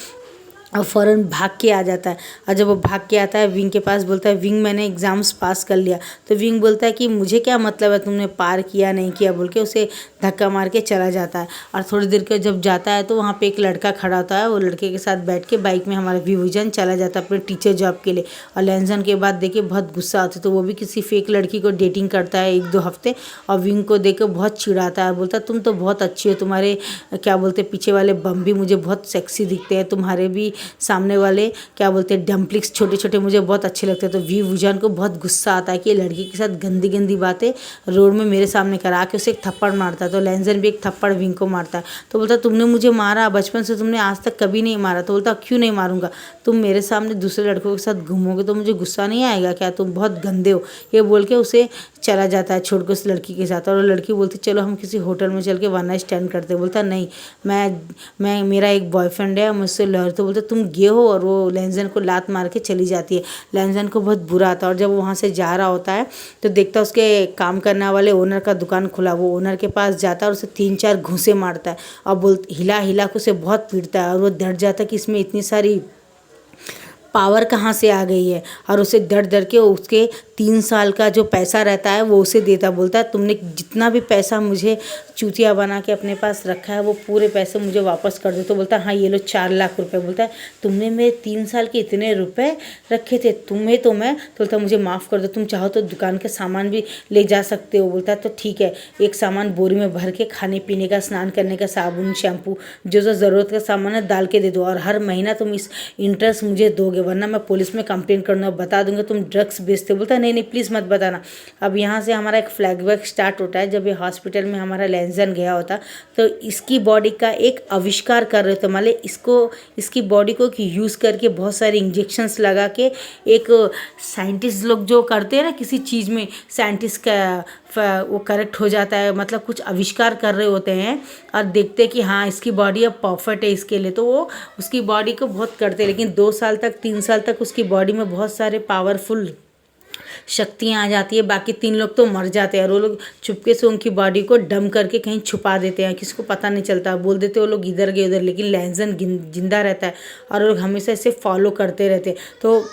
[SPEAKER 1] और फ़ौरन भाग के आ जाता है। और जब वो भाग के आता है विंग के पास, बोलता है विंग मैंने एग्ज़ाम्स पास कर लिया। तो विंग बोलता है कि मुझे क्या मतलब है तुमने पार किया नहीं किया, बोल के उसे धक्का मार के चला जाता है। और थोड़ी देर के जब जाता है तो वहाँ पे एक लड़का खड़ा होता है, वो लड़के के साथ बैठ के बाइक में हमारा विभूजन चला जाता है अपने टीचर जॉब के लिए। और लैनजन के बाद देखे बहुत गुस्सा आता है, तो वो भी किसी फेक लड़की को डेटिंग करता है 1-2 हफ्ते, और विंग को देख के बहुत चिढ़ाता है, बोलता है तुम तो बहुत अच्छी हो, तुम्हारे क्या बोलते पीछे वाले बम भी मुझे बहुत सेक्सी दिखते हैं, तुम्हारे भी सामने वाले क्या बोलते हैं डम्पलिंग्स छोटे छोटे मुझे बहुत अच्छे लगते हैं। तो वी वुजान को बहुत गुस्सा आता है कि ये लड़की के साथ गंदी गंदी बातें रोड में मेरे सामने करा के उसे एक थप्पड़ मारता है। तो लैनजन भी एक थप्पड़ विंग को मारता है। तो बोलता तुमने मुझे मारा, बचपन से तुमने आज तक कभी नहीं मारा। तो बोलता क्यों नहीं मारूंगा, तुम मेरे सामने दूसरे लड़कों के साथ घूमोगे तो मुझे गुस्सा नहीं आएगा क्या, तुम बहुत गंदे हो, ये बोल के उसे चला जाता है छोड़ के उस लड़की के साथ। और वो लड़की बोलती चलो हम किसी होटल में चल के वन नाइट स्टैंड करते। बोलता नहीं, मैं मेरा एक बॉयफ्रेंड है, मुझसे लड़। तो बोलते तुम गे हो, और वो लैनजन को लात मार के चली जाती है। लैनजन को बहुत बुरा आता है, और जब वो वहाँ से जा रहा होता है तो देखता है उसके काम करने वाले ओनर का दुकान खुला। वो ओनर के पास जाता है और उसे 3-4 घूंसे मारता है, और हिला हिला के उसे बहुत पीटता है। और वो डर जाता है कि इसमें इतनी सारी पावर कहाँ से आ गई है, और उसे डर डर के उसके 3 साल का जो पैसा रहता है वो उसे देता। बोलता है तुमने जितना भी पैसा मुझे चूतिया बना के अपने पास रखा है वो पूरे पैसे मुझे वापस कर दो। तो बोलता है हाँ ये लो 4 लाख रुपए। बोलता है तुमने मेरे 3 साल के इतने रुपए रखे थे, तुम्हें तो मैं। तो बोलता मुझे माफ़ कर दो, तुम चाहो तो दुकान के सामान भी ले जा सकते हो। बोलता है तो ठीक है, एक सामान बोरी में भर के खाने पीने का, स्नान करने का साबुन, शैम्पू, जो जो ज़रूरत का सामान है डाल के दे दो, और हर महीना तुम इस इंटरेस्ट मुझे दोगे, वरना मैं पुलिस में कंप्लेंट करूँगा, बता दूंगा तुम ड्रग्स बेचते हो। बोलता है नहीं नहीं प्लीज़ मत बताना। अब यहाँ से हमारा एक फ्लैशबैक स्टार्ट होता है। जब ये हॉस्पिटल में हमारा लैनजन गया होता तो इसकी बॉडी का एक आविष्कार कर रहे थे, मतलब इसकी बॉडी को यूज़ करके बहुत सारे इंजेक्शंस लगा के, एक साइंटिस्ट लोग जो करते हैं ना किसी चीज़ में, साइंटिस्ट का वो करेक्ट हो जाता है, मतलब कुछ आविष्कार कर रहे होते हैं और देखते हैं कि हाँ इसकी बॉडी अब परफेक्ट है इसके लिए, तो वो उसकी बॉडी को बहुत करते हैं। लेकिन 2 साल तक 3 साल तक उसकी बॉडी में बहुत सारे पावरफुल शक्तियाँ आ जाती है। बाकी 3 लोग तो मर जाते हैं, और वो लोग चुपके से उनकी बॉडी को डम करके कहीं छुपा देते हैं, किसी को पता नहीं चलता, बोल देते वो लोग इधर गए उधर। लेकिन लैनजन जिंदा रहता है और लोग हमेशा इसे फॉलो करते रहते। तो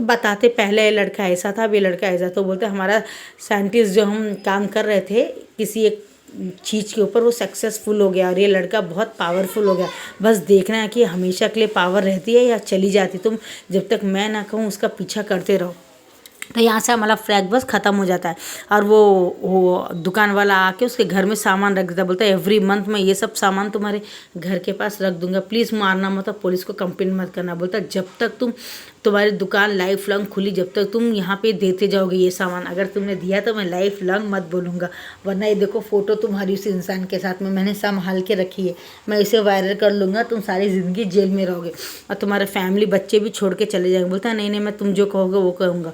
[SPEAKER 1] बताते पहले ये लड़का ऐसा था, अब ये लड़का ऐसा। तो बोलते हमारा साइंटिस्ट जो हम काम कर रहे थे किसी एक चीज़ के ऊपर, वो सक्सेसफुल हो गया और ये लड़का बहुत पावरफुल हो गया। बस देखना है कि हमेशा के लिए पावर रहती है या चली जाती। तुम जब तक मैं ना कहूँ उसका पीछा करते रहो। तो यहाँ से हमारा फ्लैग बस ख़त्म हो जाता है, और वो दुकान वाला आके उसके घर में सामान रख देता। बोलता है एवरी मंथ मैं ये सब सामान तुम्हारे घर के पास रख दूंगा, प्लीज़ मारना मत, पुलिस को कंप्लेंट मत करना। बोलता है जब तक तुम्हारी दुकान लाइफ लॉन्ग खुली, जब तक तुम यहाँ पे देते जाओगे ये सामान, अगर तुमने दिया तो मैं लाइफ लॉन्ग मत बोलूँगा। वरना ये देखो फ़ोटो तुम्हारी उस इंसान के साथ में मैंने संभाल के रखी है, मैं इसे वायरल कर लूँगा, तुम सारी ज़िंदगी जेल में रहोगे और तुम्हारे फैमिली बच्चे भी छोड़ के चले जाएंगे। बोलता है नहीं नहीं मैं तुम जो कहोगे वो कहूँगा।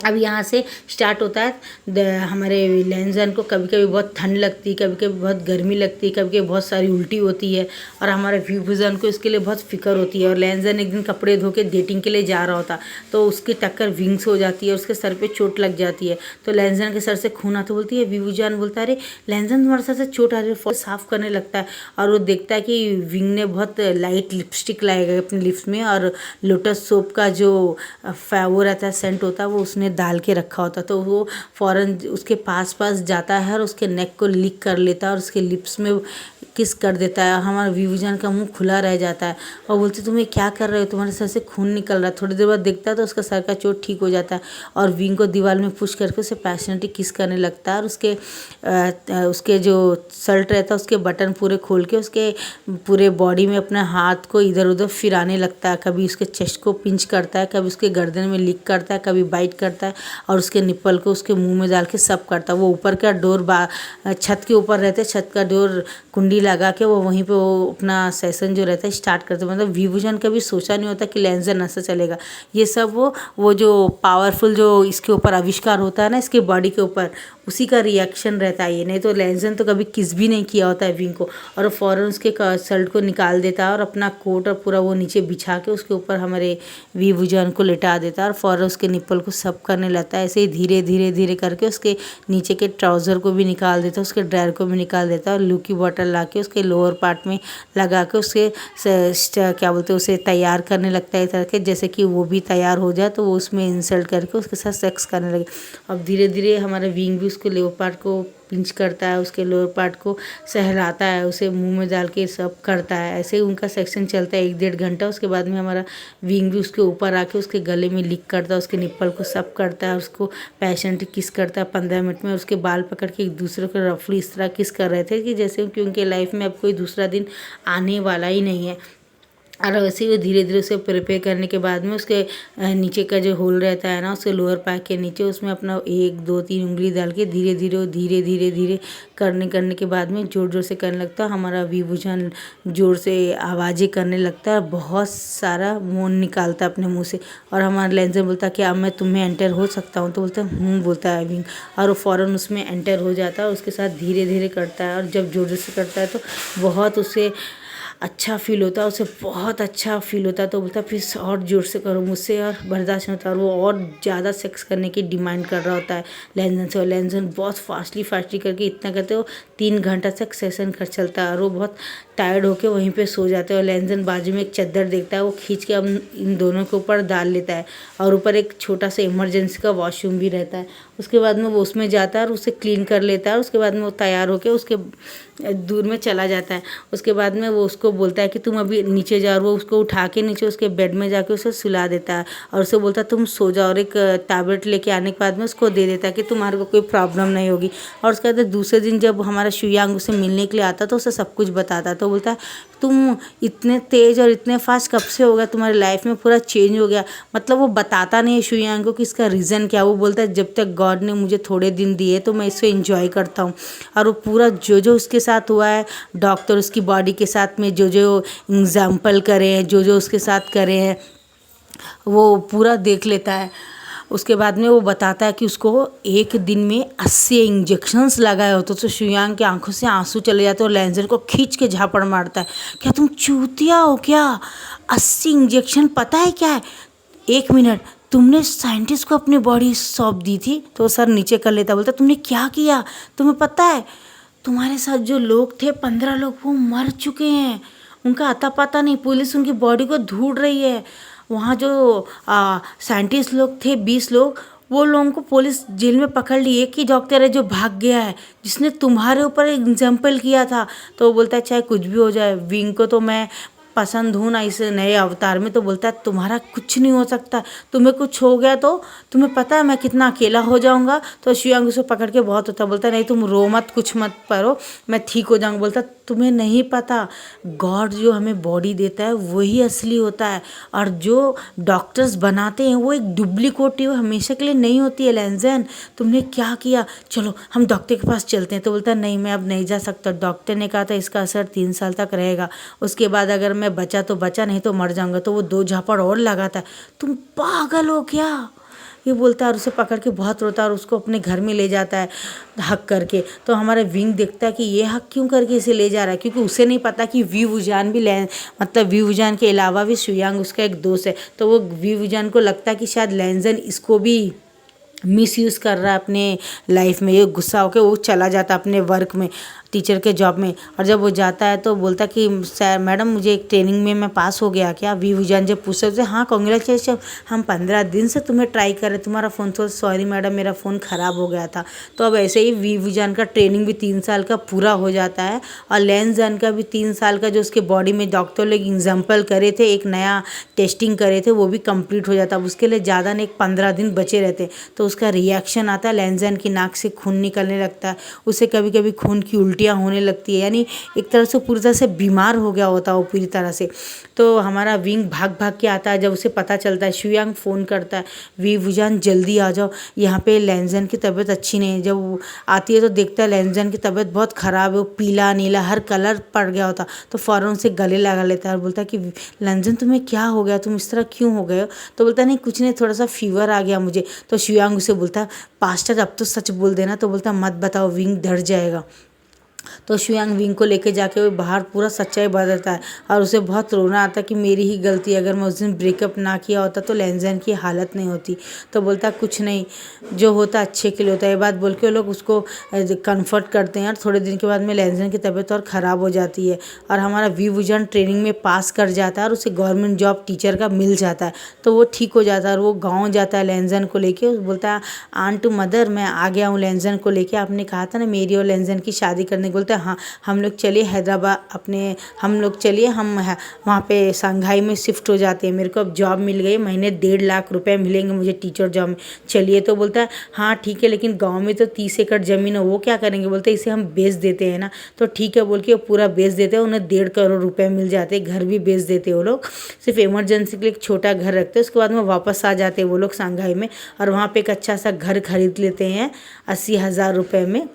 [SPEAKER 1] अब यहाँ से स्टार्ट होता है हमारे लैनजन को कभी कभी बहुत ठंड लगती है, कभी कभी बहुत गर्मी लगती है, कभी कभी बहुत सारी उल्टी होती है, और हमारे विभूजन को इसके लिए बहुत फिक्र होती है। और लैनजन एक दिन कपड़े धो के डेटिंग के लिए जा रहा होता तो उसकी टक्कर विंग्स हो जाती है, उसके सर पे चोट लग जाती है। तो लैनजन के सर से खून आता बोलती है, विभूजन बोलता है अरे लैनजन तुम्हारे सर से चोट आ रही है, साफ करने लगता है। और वो देखता है कि विंग ने बहुत लाइट लिपस्टिक लाई गई अपने लिप्स में, और लोटस सोप का जो वो रहता है सेंट होता है वो उसने डाल के रखा होता। तो वो फ़ौरन उसके पास जाता है और उसके नेक को लिक कर लेता है और उसके लिप्स में किस कर देता है। हमारा विभूजन का मुंह खुला रह जाता है और बोलते तुम्हें क्या कर रहे हो, तुम्हारे सर से खून निकल रहा है। थोड़ी देर बाद देखता है तो उसका सर का चोट ठीक हो जाता है और विंग को दीवार में पुश करके उसे पैशनेटली किस करने लगता है। और उसके जो शर्ट रहता है उसके बटन पूरे खोल के उसके पूरे बॉडी में अपने हाथ को इधर उधर फिराने लगता है। कभी उसके चेस्ट को पिंच करता है, कभी उसके गर्दन में लिक करता है, कभी बाइट करता है और उसके निप्पल को उसके मुंह में डाल के सब करता है। वो ऊपर का डोर छत के ऊपर रहते, छत का डोर कुंडी लगा के वो वहीं पे वो अपना सेशन जो रहता है स्टार्ट करते। मतलब विभूजन कभी सोचा नहीं होता कि लैनजन ऐसा चलेगा। ये सब वो जो पावरफुल जो इसके ऊपर आविष्कार होता है ना इसके बॉडी के ऊपर, उसी का रिएक्शन रहता है ये। नहीं तो लेंजन तो कभी किस भी नहीं किया होता है विंग को, और फ़ौरन उसके शर्ट को निकाल देता है और अपना कोट और पूरा वो नीचे बिछा के उसके ऊपर हमारे वी वुजान को लिटा देता है और फ़ौरन उसके निप्पल को सब करने लगता है। ऐसे ही धीरे धीरे धीरे करके उसके नीचे के ट्राउज़र को भी निकाल देता है, उसके ड्रायर को भी निकाल देता है और लू की बॉटल ला के उसके लोअर पार्ट में लगा के उसके क्या बोलते हैं उसे तैयार करने लगता है करके, जैसे कि वो भी तैयार हो जाए तो वो उसमें इंसल्ट करके उसके साथ सेक्स करने लगे। अब धीरे धीरे हमारा विंग भी उसके लोअर पार्ट को पिंच करता है, उसके लोअर पार्ट को सहलाता है, उसे मुंह में डाल के सब करता है। ऐसे ही उनका सेक्शन चलता है 1-1.5 घंटा। उसके बाद में हमारा विंग भी उसके ऊपर आके उसके गले में लिक करता है, उसके निप्पल को सब करता है, उसको पैशनेट किस करता है 15 मिनट में। उसके बाल पकड़ के एक दूसरे को रफली इस तरह किस कर रहे थे कि जैसे कि उनके लाइफ में अब कोई दूसरा दिन आने वाला ही नहीं है। और वैसे ही वो धीरे धीरे उसे प्रिपेयर करने के बाद में उसके नीचे का जो होल रहता है ना, उसके लोअर पैक के नीचे उसमें अपना 1-2-3 उंगली डाल के धीरे धीरे करने के बाद में ज़ोर ज़ोर से करने लगता है। हमारा वी वुजान ज़ोर से आवाज़ें करने लगता है और बहुत सारा मोन निकालता है अपने मुंह से। और हमारा लेंजर बोलता है कि अब मैं तुम्हें एंटर हो सकता हूँ, तो बोलता है बोलता है विंग, और वो फ़ौरन उसमें एंटर हो जाता है और उसके साथ धीरे धीरे करता है। और जब ज़ोर ज़ोर से करता है तो बहुत उसे अच्छा फील होता है, उसे बहुत अच्छा फील होता है। तो बोलता है फिर और ज़ोर से करो, मुझसे और बर्दाश्त नहीं होता। और वो और ज़्यादा सेक्स करने की डिमांड कर रहा होता है लेंजन से, और लेंजन बहुत फास्टली करके इतना करते हो 3 घंटा तक सेशन कर चलता है और वो बहुत टायर्ड होकर वहीं पे सो जाते हैं। और लेंजन बाजू में एक चादर देखता है, वो खींच के अब इन दोनों के ऊपर डाल लेता है, और ऊपर एक छोटा सा इमरजेंसी का वॉशरूम भी रहता है। उसके बाद में वो उसमें जाता है और उसे क्लीन कर लेता है। उसके बाद में वो तैयार होकर उसके दूर में चला जाता है। उसके बाद में वो उसको बोलता है कि तुम अभी नीचे जाओ, और वो उसको उठा के नीचे उसके बेड में जाके उसे सुला देता है और उसे बोलता है तुम सो जाओ, और एक टैबलेट लेके आने के बाद में उसको दे देता है कि तुम्हारे को कोई प्रॉब्लम नहीं होगी। और उसके बाद दूसरे दिन जब हमारा शुयांग उसे मिलने के लिए आता तो उसे सब कुछ बताता है। तो बोलता है तुम इतने तेज़ और इतने फास्ट कब से हो गया, तुम्हारी लाइफ में पूरा चेंज हो गया। मतलब वो बताता नहीं है शुयांग को कि इसका रीज़न क्या। वो बोलता है जब तक गॉड ने मुझे थोड़े दिन दिए तो मैं इसे एंजॉय करता हूँ। और वो पूरा जो उसके साथ हुआ है, डॉक्टर उसकी बॉडी के साथ में जो एग्जाम्पल करे हैं, जो उसके साथ करे हैं, वो पूरा देख लेता है। उसके बाद में वो बताता है कि उसको एक दिन में 80 इंजेक्शन्स लगाए होते। तो शुयांग की आंखों से आंसू चले जाते हैं और लेंजर को खींच के झापड़ मारता है, क्या तुम चूतिया हो क्या? 80 इंजेक्शन पता है क्या है? 1 मिनट, तुमने साइंटिस्ट को अपनी बॉडी सौंप दी थी? तो सर नीचे कर लेता, बोलता तुमने क्या किया? तुम्हें पता है तुम्हारे साथ जो लोग थे 15 लोग वो मर चुके हैं, उनका अता पता नहीं, पुलिस उनकी बॉडी को ढूंढ रही है। वहाँ जो साइंटिस्ट लोग थे 20 लोग, वो लोगों को पुलिस जेल में पकड़ ली। एक ही डॉक्टर है जो भाग गया है, जिसने तुम्हारे ऊपर एग्जाम्पल किया था। तो वो बोलता है चाहे कुछ भी हो जाए, विंग को तो मैं पसंद हूँ ना इस नए अवतार में। तो बोलता है तुम्हारा कुछ नहीं हो सकता, तुम्हें कुछ हो गया तो तुम्हें पता है मैं कितना अकेला हो जाऊँगा। तो शुयांग उसे पकड़ के बहुत होता, बोलता नहीं तुम रो मत, कुछ मत करो, मैं ठीक हो जाऊँगा। बोलता तुम्हें नहीं पता, गॉड जो हमें बॉडी देता है वही असली होता है, और जो डॉक्टर्स बनाते हैं वो एक डुप्लीकेट ही हमेशा के लिए नहीं होती है। लेंजन तुमने क्या किया, चलो हम डॉक्टर के पास चलते हैं। तो बोलता नहीं मैं अब नहीं जा सकता, डॉक्टर ने कहा था इसका असर 3 साल तक रहेगा, उसके बाद अगर मैं बचा तो बचा, नहीं तो मर जाऊंगा। तो वो 2 झापड़ और लगाता है, तुम पागल हो क्या, ये बोलता है। और उसे पकड़ के बहुत रोता है और उसको अपने घर में ले जाता है हक करके। तो हमारा विंग देखता है कि ये हक क्यों करके इसे ले जा रहा है, क्योंकि उसे नहीं पता कि वी वुजान भी मतलब वी वुजान के अलावा भी शुयांग उसका एक दोस्त है। तो वो वी वुजान को लगता है कि शायद लेंजन इसको भी मिसयूज़ कर रहा है अपने लाइफ में। ये गुस्सा होकर वो चला जाता अपने वर्क में, टीचर के जॉब में। और जब वो जाता है तो बोलता कि सर मैडम मुझे एक ट्रेनिंग में मैं पास हो गया क्या? वी वुजान जब पूछते थे हाँ कांग्रेचुलेशन, हम 15 दिन से तुम्हें ट्राई कर रहे, तुम्हारा फ़ोन तो सॉरी मैडम मेरा फ़ोन ख़राब हो गया था। तो अब ऐसे ही वी वुजान का ट्रेनिंग भी 3 साल का पूरा हो जाता है, और लेंजन का भी 3 साल का जो उसके बॉडी में डॉक्टर लोग एग्जाम्पल करे थे, एक नया टेस्टिंग करे थे, वो भी कंप्लीट हो जाता। अब उसके लिए ज़्यादा नहीं 15 दिन बचे रहते। तो उसका रिएक्शन आता है, लेंजन की नाक से खून निकलने लगता है, उसे कभी कभी खून की उल्टी उल्टियाँ होने लगती है, यानी एक तरह से पूरी तरह से बीमार हो गया होता है वो पूरी तरह से। तो हमारा विंग भाग भाग के आता है, जब उसे पता चलता है शुयांग फ़ोन करता है, वी वुजान जल्दी आ जाओ, यहाँ पे लैंजन की तबीयत अच्छी नहीं है। जब वो आती है तो देखता है लैंजन की तबीयत बहुत ख़राब है, वो पीला नीला हर कलर पड़ गया होता। तो फ़ौरन उसे गले लगा लेता है और बोलता है कि लैंजन तुम्हें क्या हो गया, तुम इस तरह क्यों हो गए हो? तो बोलता है नहीं कुछ नहीं, थोड़ा सा फीवर आ गया मुझे। तो शुयांग उसे बोलता है पास्टर अब तो सच बोल देना। तो बोलता मत बताओ, विंग डर जाएगा। तो शुयांग विंग को लेके जाके वो बाहर पूरा सच्चाई बताता है और उसे बहुत रोना आता है कि मेरी ही गलती है, अगर मैं उस दिन ब्रेकअप ना किया होता तो लैंजन की हालत नहीं होती। तो बोलता कुछ नहीं, जो होता अच्छे के लिए होता है। ये बात बोल के वो लोग उसको कंफर्ट करते हैं और थोड़े दिन के बाद में लैंजन की तबीयत और ख़राब हो जाती है और हमारा वी वुजान ट्रेनिंग में पास कर जाता है और उसे गवर्नमेंट जॉब टीचर का मिल जाता है। तो वो ठीक हो जाता है और वो गाँव जाता है लैंजन को लेके। बोलता है आंट मदर मैं आ गया हूँ लैंजन को लेके, आपने कहा था ना मेरी और लैंजन की शादी करने। बोलते हैं हाँ हम लोग चलिए हैदराबाद हम लोग चलिए हम वहाँ पे शंघाई में शिफ्ट हो जाते हैं, मेरे को अब जॉब मिल गई, महीने 1.5 लाख रुपए मिलेंगे मुझे टीचर जॉब में, चलिए। तो बोलता है हाँ ठीक है, लेकिन गांव में तो 30 एकड़ ज़मीन है, वो क्या करेंगे? बोलते हैं इसे हम बेच देते हैं ना। तो ठीक है बोल के वो पूरा बेच देते हैं, उन्हें 1.5 करोड़ रुपए मिल जाते हैं, घर भी बेच देते हैं वो लोग, सिर्फ इमरजेंसी के लिए एक छोटा घर रखते हैं। उसके बाद में वापस आ जाते हैं वो लोग शंघाई में और वहाँ पे एक अच्छा सा घर खरीद लेते हैं 80,000 रुपये में,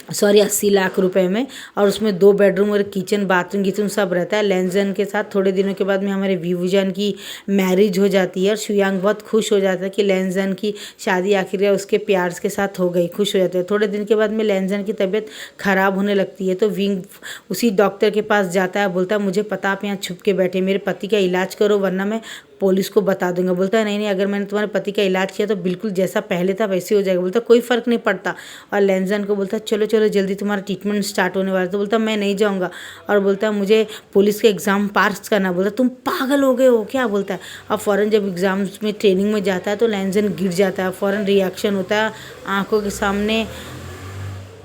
[SPEAKER 1] 80 लाख रुपए में, और उसमें 2 बेडरूम और किचन बाथरूम सब रहता है। लैंजन के साथ थोड़े दिनों के बाद में हमारे वी वुजान की मैरिज हो जाती है और शुयांग बहुत खुश हो जाता है कि लैंजन की शादी आखिर उसके प्यार के साथ हो गई, खुश हो जाते हैं। थोड़े दिन के बाद में लैंजन की तबीयत ख़राब होने लगती है तो विंग उसी डॉक्टर के पास जाता है, बोलता है मुझे पता आप यहाँ छुप के बैठे, मेरे पति का इलाज करो वरना मैं पुलिस को बता दूंगा। बोलता है नहीं नहीं, अगर मैंने तुम्हारे पति का इलाज किया तो बिल्कुल जैसा पहले था वैसे हो जाएगा। बोलता कोई फ़र्क नहीं पड़ता। और लैंजन को बोलता चलो चलो जल्दी तुम्हारा ट्रीटमेंट स्टार्ट होने वाला है। तो बोलता मैं नहीं जाऊँगा और बोलता मुझे पुलिस के एग्ज़ाम पास करना। बोलता तुम पागल हो गए हो क्या? बोलता है। अब फ़ौरन जब एग्ज़ाम्स में ट्रेनिंग में जाता है तो लैंजन गिर जाता है, फ़ौरन रिएक्शन होता है,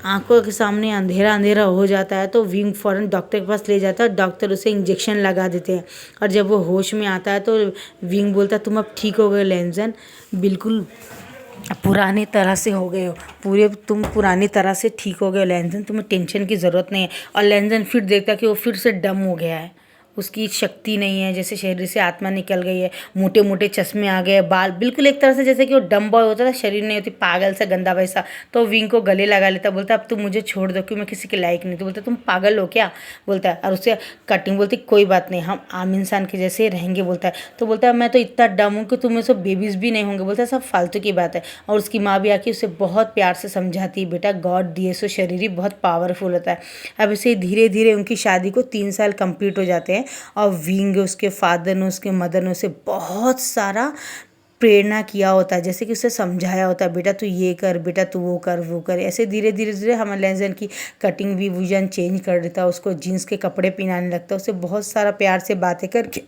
[SPEAKER 1] आंखों के सामने अंधेरा अंधेरा हो जाता है। तो विंग फ़ौरन डॉक्टर के पास ले जाता है, डॉक्टर उसे इंजेक्शन लगा देते हैं और जब वो होश में आता है तो विंग बोलता है तुम अब ठीक हो गए लैंजन, बिल्कुल पुरानी तरह से हो गए हो, तुम पुरानी तरह से ठीक हो गए लैंजन, तुम्हें टेंशन की ज़रूरत नहीं है। और लैंजन फिर देखता कि वो फिर से डम हो गया है, उसकी शक्ति नहीं है, जैसे शरीर से आत्मा निकल गई है, मोटे मोटे चश्मे आ गए, बाल बिल्कुल एक तरह से जैसे कि वो डम बॉय होता था, शरीर नहीं होती, पागल सा गंदा वैसा। तो विंग को गले लगा लेता, बोलता अब तुम मुझे छोड़ दो क्यों, मैं किसी के लायक नहीं। तो बोलता तुम पागल हो क्या? बोलता है। और उससे कटिंग बोलती कोई बात नहीं, हम आम इंसान के जैसे ही रहेंगे। बोलता है। तो बोलता है मैं तो इतना डम हूँ कि तुम्हें सब बेबीज़ भी नहीं होंगे। बोलता है सब फालतू की बात है। और उसकी माँ भी आके उसे बहुत प्यार से समझाती है, बेटा गॉड दिए सो शरीर ही बहुत पावरफुल होता है। अब इसे धीरे धीरे उनकी शादी को 3 साल कंप्लीट हो जाते हैं और विंग उसके फादर ने उसके मदर ने उसे बहुत सारा प्रेरणा किया होता है, जैसे कि उसे समझाया होता है बेटा तू ये कर, बेटा तू वो कर वो कर। ऐसे धीरे धीरे धीरे हमारे लैंजन की कटिंग भी वुजान चेंज कर देता है, उसको जीन्स के कपड़े पहनाने लगता है, उसे बहुत सारा प्यार से बातें करके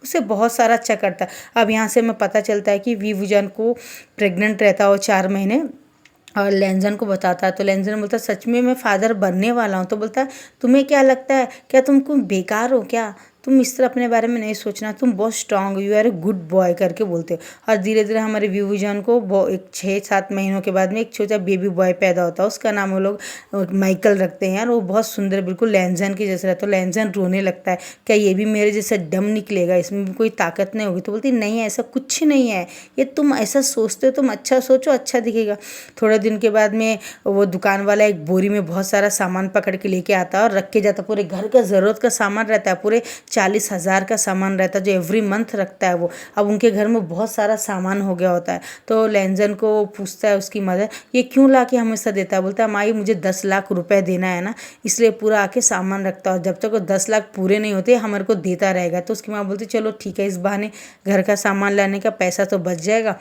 [SPEAKER 1] उसे बहुत सारा अच्छा करता है। अब यहाँ से हमें पता चलता है कि वी वुजान को प्रेग्नेंट रहता है वो 4 महीने और लैंजन को बताता है। तो लैंजन बोलता है सच में मैं फादर बनने वाला हूँ। तो बोलता है तुम्हें क्या लगता है, क्या तुम बेकार हो क्या? तुम इस तरह अपने बारे में नहीं सोचना, तुम बहुत स्ट्रांग हो, you are a good boy करके बोलते हो। और धीरे धीरे हमारे वी वुजान को एक 6-7 महीनों के बाद में एक छोटा बेबी बॉय पैदा होता है, उसका नाम वो लोग माइकल रखते हैं। और वो बहुत सुंदर बिल्कुल लैंजन के जैसा रहता है। तो लैंजन रोने लगता है, क्या ये भी मेरे जैसा डम निकलेगा, इसमें भी कोई ताकत नहीं होगी? तो बोलती नहीं ऐसा कुछ नहीं है, ये तुम ऐसा सोचते हो, तुम अच्छा सोचो अच्छा दिखेगा। थोड़े दिन के बाद में वो दुकान वाला एक बोरी में बहुत सारा सामान पकड़ के लेके आता है और रख के जाता है, पूरे घर का ज़रूरत का सामान रहता है, पूरे 40,000 का सामान रहता है जो एवरी मंथ रखता है वो। अब उनके घर में बहुत सारा सामान हो गया होता है। तो लैंजन को पूछता है उसकी मदर ये क्यों ला के हमेशा देता है? बोलता है माई मुझे 10 लाख रुपए देना है ना, इसलिए पूरा आके सामान रखता है, और जब तक वो 10 लाख पूरे नहीं होते हमारे को देता रहेगा। तो उसकी माँ बोलती चलो ठीक है, इस बहाने घर का सामान लाने का पैसा तो बच जाएगा।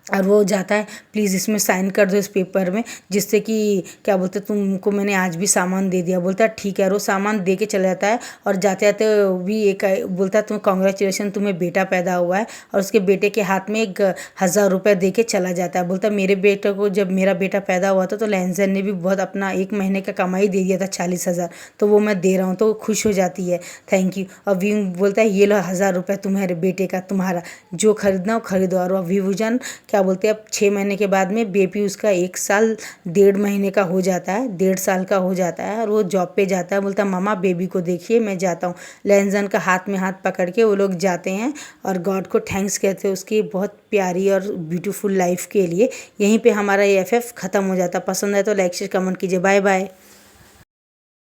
[SPEAKER 1] और वो जाता है प्लीज़ इसमें साइन कर दो इस पेपर में, जिससे कि क्या बोलते तुमको मैंने आज भी सामान दे दिया। बोलता है ठीक है, और वो सामान दे के चला जाता है। और जाते जाते भी एक बोलता है तुम्हें कॉन्ग्रेचुलेसन, तुम्हें बेटा पैदा हुआ है। और उसके बेटे के हाथ में 1,000 रुपये दे के चला जाता है। बोलता है मेरे बेटे को जब मेरा बेटा पैदा हुआ था तो लैंजन ने भी बहुत अपना 1 महीने का कमाई दे दिया था 40,000, तो वो मैं दे रहा हूँ। तो वो खुश हो जाती है, थैंक यू। और विंग बोलता है ये लो 1,000 रुपये तुम्हारे बेटे का, तुम्हारा जो खरीदना हो खरीदो। और वी वुजान क्या बोलते हैं, अब 6 महीने के बाद में बेबी उसका 1 साल 1.5 महीने का हो जाता है, 1.5 साल का हो जाता है। और वो जॉब पे जाता है, बोलता है मामा बेबी को देखिए मैं जाता हूँ। लेंजन का हाथ में हाथ पकड़ के वो लोग जाते हैं और गॉड को थैंक्स कहते हैं उसकी बहुत प्यारी और ब्यूटीफुल लाइफ के लिए। यहीं पे हमारा ये FF ख़त्म हो जाता है। पसंद है तो लाइक शेयर कमेंट कीजिए। Bye bye.